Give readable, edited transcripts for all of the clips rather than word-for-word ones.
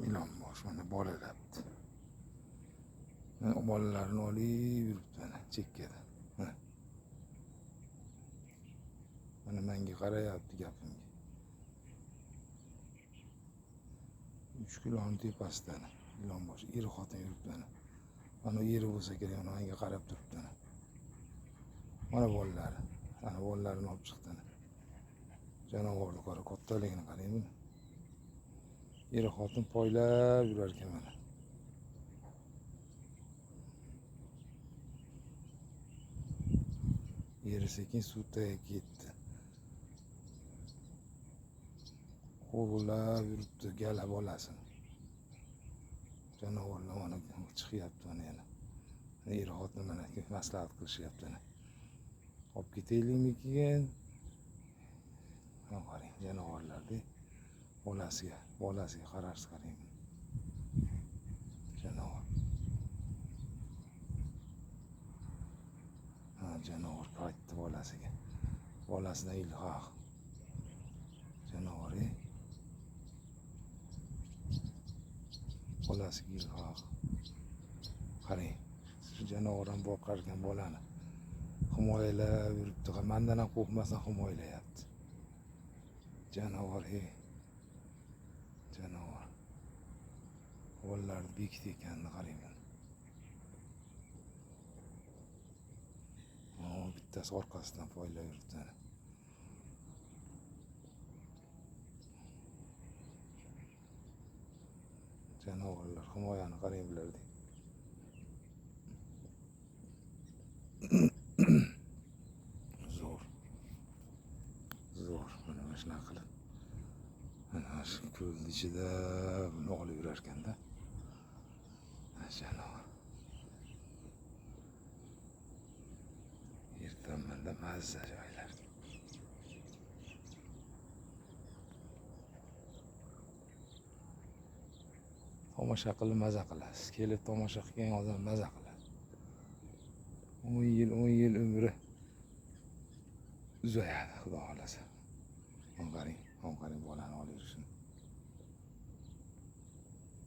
ilon bosh mana bolalabdi. Bolalarini olib yuribdi mana chekkada. Mana menga qarayapti gapimga. 3 kiloni tepasida ilon bosh eri xotin yuribdi mana. Mana eri bo'lsa kerak, menga qarab turibdi. Mana bolalari. Ana bolalarini olib chiqdi. Janovorni qara, kattaligini qarang. Eri xotin poylab yurar ekan mana. Eri sekin suv tagiga ketdi. Qo'g'lab yuribdi gala bolasini. Janovorlar mana chiqyapti mana yana. Eri xotin mana maslahat qilishyapti. Olib ketaylikmi keyin? Qarang, janovorlarni bolasiga qararsiz qarang. Janovor. Janovor qaytdi bolasiga. Bolasidan ilhoq. Janovor bolasiga ilhoq. Qarang, shu janovor ham boqar ekan bolani. Himoyalab yuribdi. Mendan ham qo'rqmasdan himoyalayapti. Janovor Janovor. Bolalar bekitdi ekanini qarang. Bittasi orqasidan poylab yuribdi. Janovorlar himoyani qarang bularga. Zo'r mana shunaqa qilib. Mana shu ko'lning ichida buni olib yurar ekanda. Janovar. Ertanmanda mazza joylar. Tomosha qilib maza qilasiz. Kelib tomosha qilgan odam maza qiladi. 10 yil umri uzayadi, xudo xolasa. Qarang bolani olib yurishini.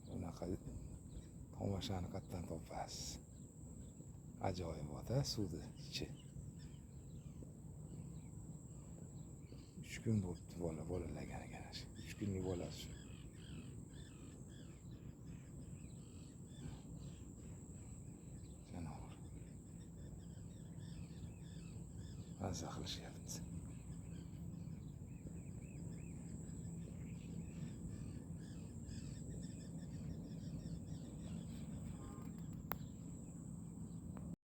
Bunaqa tomoshani qayerdan topasiz? Ajoyib-da suvni ichi. 3 kun bo'libdi bolalaganiga. 3 kunlik bolasi. Janovar. Mazza qilishyapti.